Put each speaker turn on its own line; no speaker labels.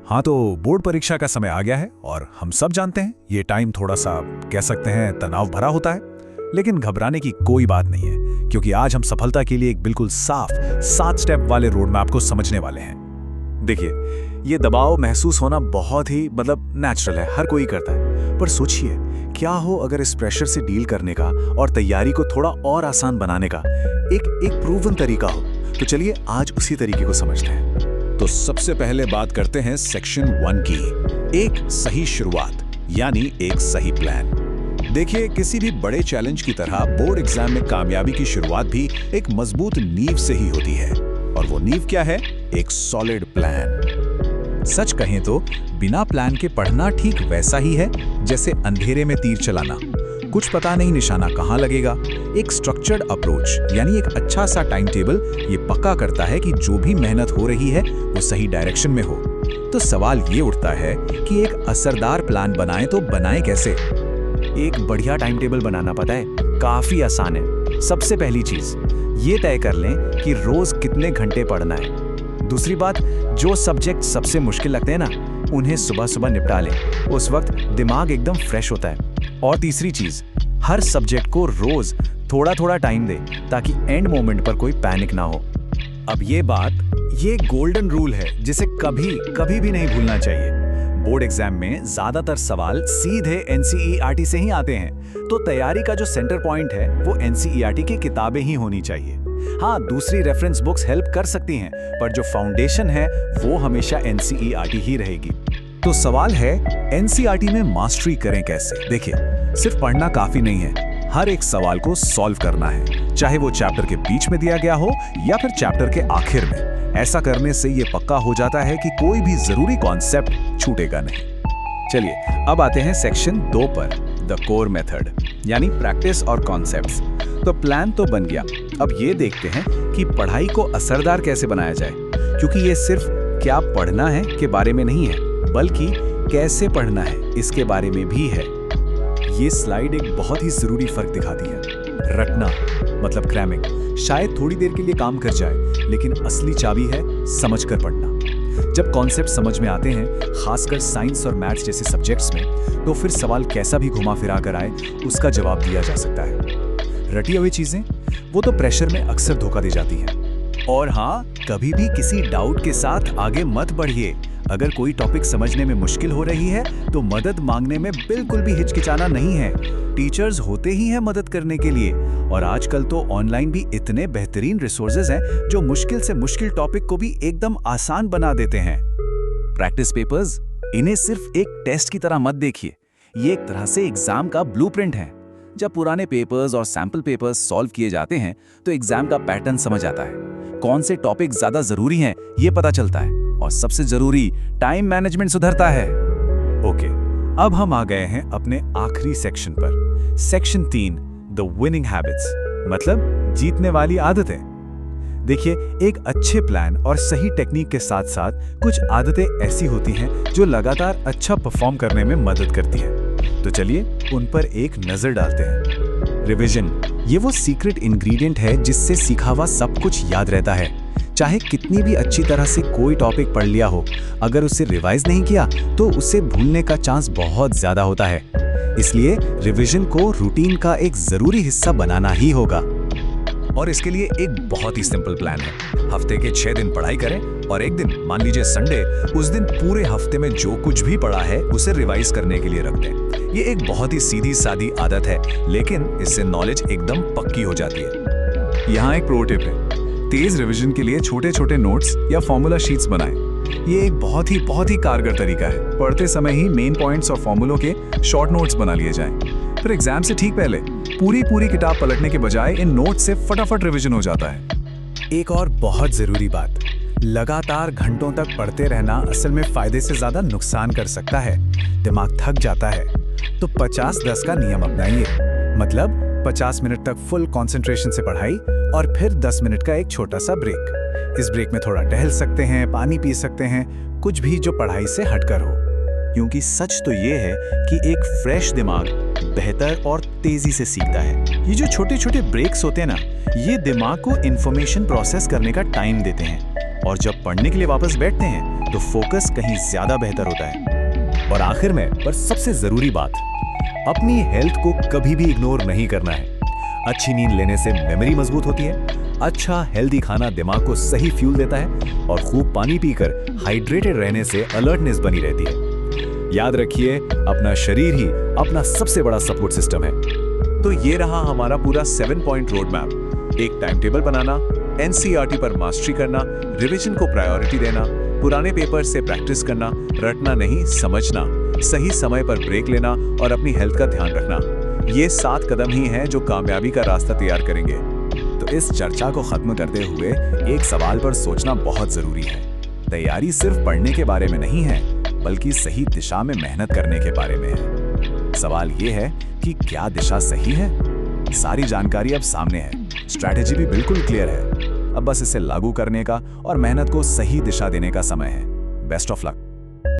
हाँ, तो बोर्ड परीक्षा का समय आ गया है और हम सब जानते हैं ये टाइम थोड़ा सा कह सकते हैं तनाव भरा होता है। लेकिन घबराने की कोई बात नहीं है, क्योंकि आज हम सफलता के लिए एक बिल्कुल साफ 7 स्टेप वाले रोड मैप को समझने वाले हैं। देखिए, ये दबाव महसूस होना बहुत ही नेचुरल है, हर कोई करता है। पर सोचिए, क्या हो अगर इस प्रेशर से डील करने का और तैयारी को थोड़ा और आसान बनाने का एक प्रूवन तरीका हो। तो चलिए आज उसी तरीके को समझते हैं। तो सबसे पहले बात करते हैं सेक्शन 1 की, एक सही शुरुआत यानी एक सही प्लान। देखिए, किसी भी बड़े चैलेंज की तरह बोर्ड एग्जाम में कामयाबी की शुरुआत भी एक मजबूत नींव से ही होती है। और वो नींव क्या है? एक सॉलिड प्लान। सच कहें तो बिना प्लान के पढ़ना ठीक वैसा ही है जैसे अंधेरे में तीर चलाना। कुछ पता नहीं निशाना कहाँ लगेगा। एक स्ट्रक्चर्ड अप्रोच यानी एक अच्छा सा टाइम टेबल ये पक्का करता है कि जो भी मेहनत हो रही है वो सही डायरेक्शन में हो। तो सवाल ये उठता है कि एक असरदार प्लान बनाएं तो बनाएं कैसे?
एक बढ़िया टाइम टेबल बनाना पता है काफी आसान है। सबसे पहली चीज ये तय कर लें कि रोज कितने घंटे पढ़ना है। दूसरी बात, जो सब्जेक्ट सबसे मुश्किल लगते हैं ना, उन्हें सुबह सुबह निपटा लें। उस वक्त दिमाग एकदम फ्रेश होता है। और तीसरी चीज, हर सब्जेक्ट को रोज थोड़ा थोड़ा टाइम दे ताकि एंड मोमेंट पर कोई पैनिक ना हो। अब ये गोल्डन रूल है जिसे कभी भी नहीं भूलना चाहिए। बोर्ड एग्जाम में ज्यादातर सवाल सीधे एनसीईआरटी से ही आते हैं, तो तैयारी का जो सेंटर पॉइंट है वो एनसीईआरटी की किताबें ही होनी चाहिए। हाँ, दूसरी रेफरेंस बुक्स हेल्प कर सकती हैं, पर जो फाउंडेशन है वो हमेशा एनसीईआरटी ही रहेगी।
तो सवाल है, एनसीईआरटी में मास्टरी करें कैसे? देखिए, सिर्फ पढ़ना काफी नहीं है, हर एक सवाल को सॉल्व करना है, चाहे वो चैप्टर के बीच में दिया गया हो या फिर चैप्टर के आखिर में। ऐसा करने से ये पक्का हो जाता है कि कोई भी जरूरी कॉन्सेप्ट छूटेगा नहीं। चलिए अब आते हैं सेक्शन 2 पर, द कोर मेथड यानी प्रैक्टिस और कॉन्सेप्ट्स। तो प्लान तो बन गया, अब ये देखते हैं कि पढ़ाई को असरदार कैसे बनाया जाए, क्योंकि ये सिर्फ क्या पढ़ना है के बारे में नहीं है, बल्कि कैसे पढ़ना है इसके बारे में भी है। ये स्लाइड एक बहुत ही जरूरी फर्क दिखाती है। रटना मतलब क्रैमिंग शायद थोड़ी देर के लिए काम कर जाए, लेकिन असली चाबी है समझकर पढ़ना। जब कॉन्सेप्ट समझ में आते हैं, खासकर साइंस और मैथ्स जैसे सब्जेक्ट्स में, तो फिर सवाल कैसा भी घुमा फिरा कर आए उसका जवाब दिया जा सकता है। रटी हुई चीजें वो तो प्रेशर में अक्सर धोखा दे जाती हैं। और हाँ, कभी भी किसी डाउट के साथ आगे मत बढ़िए। अगर कोई टॉपिक समझने में मुश्किल हो रही है तो मदद मांगने में बिल्कुल भी हिचकिचाना नहीं है। टीचर्स होते ही हैं मदद करने के लिए, और आजकल तो ऑनलाइन भी इतने बेहतरीन रिसोर्सेज हैं जो मुश्किल से मुश्किल टॉपिक को भी एकदम आसान बना देते हैं। प्रैक्टिस पेपर्स, इन्हें सिर्फ एक टेस्ट की तरह मत देखिए, ये एक तरह से एग्जाम का ब्लूप्रिंट है। जब पुराने पेपर्स और सैंपल पेपर्स सॉल्व किए जाते हैं तो एग्जाम का पैटर्न समझ आता है, कौन से टॉपिक ज्यादा जरूरी हैं ये पता चलता है, और सबसे जरूरी टाइम मैनेजमेंट सुधरता है। ओके, अब हम आ गए हैं अपने आखिरी सेक्शन पर, सेक्शन 3, द विनिंग हैबिट्स मतलब जीतने वाली आदतें। देखिए, एक अच्छे प्लान और सही टेक्निक के साथ साथ कुछ आदतें ऐसी होती हैं जो लगातार अच्छा परफॉर्म करने में मदद करती हैं। तो चलिए उन पर एक नजर डालते हैं। रिवीजन, ये वो सीक्रेट इंग्रेडिएंट है जिससे सीखा हुआ सब कुछ याद रहता है। चाहे कितनी भी अच्छी तरह से कोई टॉपिक पढ़ लिया हो, अगर उसे रिवाइज नहीं किया तो उसे भूलने का चांस बहुत ज्यादा होता है। इसलिए रिवीजन को रूटीन का एक जरूरी हिस्सा बनाना ही होगा। और इसके लिए एक बहुत ही सिंपल प्लान है। हफ्ते के 6 दिन पढ़ाई करें और एक दिन, मान लीजिए संडे, उस दिन पूरे हफ्ते में जो कुछ भी पढ़ा है उसे रिवाइज करने के लिए रख दें। ये एक बहुत ही सीधी सादी आदत है, लेकिन इससे नॉलेज एकदम पक्की हो जाती है। यहाँ एक प्रो टिप है, तेज रिवीजन के लिए छोटे छोटे नोट्स या फॉर्मूला शीट्स बनाएं। ये एक बहुत ही कारगर तरीका है। पढ़ते समय ही मेन पॉइंट्स और फॉर्मूलों के शॉर्ट नोट्स बना लिए जाएं। फिर एग्जाम से ठीक पहले पूरी किताब पलटने के बजाय इन नोट्स से फटाफट रिवीजन हो जाता है। एक और बहुत जरूरी बात, लगातार घंटों तक पढ़ते रहना असल में फायदे से ज्यादा नुकसान कर सकता है। दिमाग थक जाता है। तो 50-10 का नियम अपनाइए, मतलब 50 मिनट तक फुल कंसंट्रेशन से पढ़ाई और फिर 10 मिनट का एक छोटा सा ब्रेक। इस ब्रेक में थोड़ा टहल सकते हैं, पानी पी सकते हैं, कुछ भी जो पढ़ाई से हटकर हो। क्योंकि सच तो ये है कि एक फ्रेश दिमाग बेहतर और तेजी से सीखता है। ये जो छोटे छोटे ब्रेक्स होते हैं ना, ये दिमाग को इंफॉर्मेशन प्रोसेस करने का टाइम देते हैं।
और जब पढ़ने के लिए वापस बैठते हैं तो फोकस कहीं ज्यादा बेहतर होता है।
और आखिर में पर सबसे जरूरी बात, अपनी हेल्थ को कभी भी इग्नोर नहीं करना है। अच्छी नींद लेने से मेमोरी मजबूत होती है, अच्छा हेल्दी खाना दिमाग को सही फ्यूल देता है और खूब पानी पीकर हाइड्रेटेड रहने से अलर्टनेस बनी रहती है। याद रखिए, अपना शरीर ही अपना सबसे बड़ा सपोर्ट सिस्टम है। तो ये रहा हमारा पूरा 7 पॉइंट रोड मैप। एक टाइम टेबल बनाना, एनसीईआरटी पर मास्टरी करना, रिवीजन को प्रायोरिटी देना, पुराने पेपर से प्रैक्टिस करना, रटना नहीं समझना, सही समय पर ब्रेक लेना और अपनी हेल्थ का ध्यान रखना। ये 7 कदम ही हैं जो कामयाबी का रास्ता तैयार करेंगे। तो इस चर्चा को खत्म करते हुए एक सवाल पर सोचना बहुत जरूरी है। तैयारी सिर्फ पढ़ने के बारे में नहीं है, बल्कि सही दिशा में मेहनत करने के बारे में है। सवाल ये है कि क्या दिशा सही है? सारी जानकारी अब सामने है, स्ट्रैटेजी भी बिल्कुल क्लियर है। अब बस इसे लागू करने का और मेहनत को सही दिशा देने का समय है। Best of luck.